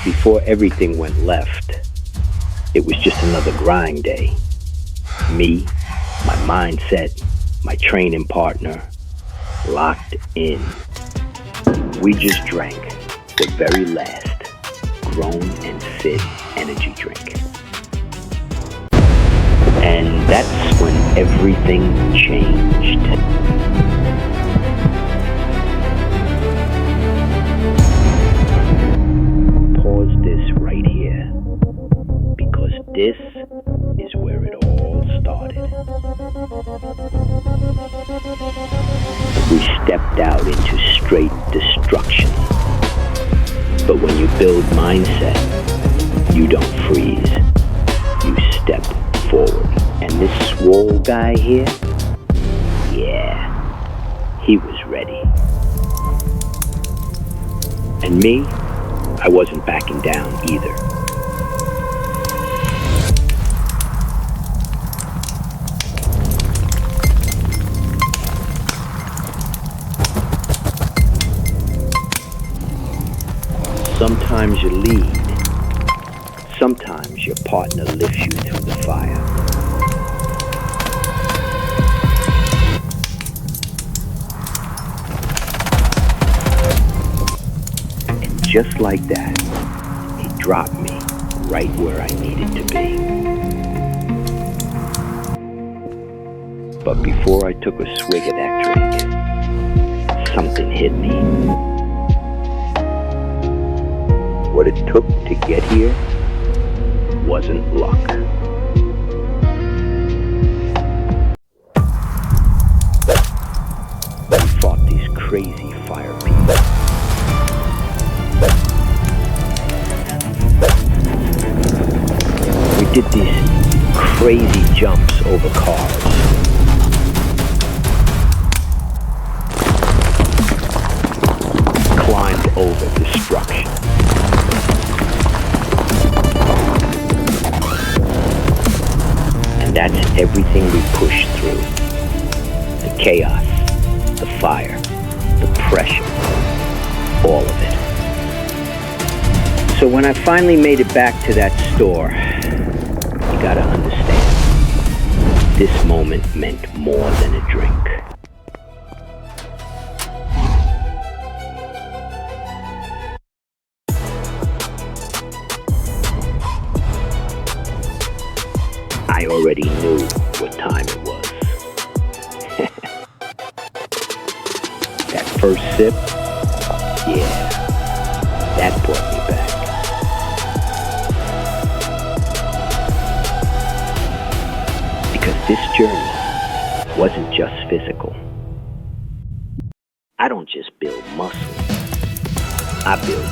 Before everything went left, it was just another grind day. Me, my mindset, my training partner, locked in. We just drank the very last Grown and Fit energy drink. And that's when everything changed. Pause this right here, because this is where it all started. We stepped out into straight destruction. But when you build mindset, you don't freeze. You step forward. And this swole guy here, yeah, he was ready. And me, I wasn't backing down either. Sometimes you lead. Sometimes your partner lifts you through the fire. And just like that, he dropped me right where I needed to be. But before I took a swig of that drink, something hit me. What it took to get here wasn't luck. We fought these crazy fire people. We did these crazy jumps over cars. Climbed over destruction. That's everything we pushed through. The chaos, the fire, the pressure, all of it. So when I finally made it back to that store, you gotta understand, this moment meant more than a drink. I already knew what time it was. That first sip, yeah, that brought me back. Because this journey wasn't just physical. I don't just build muscle, I build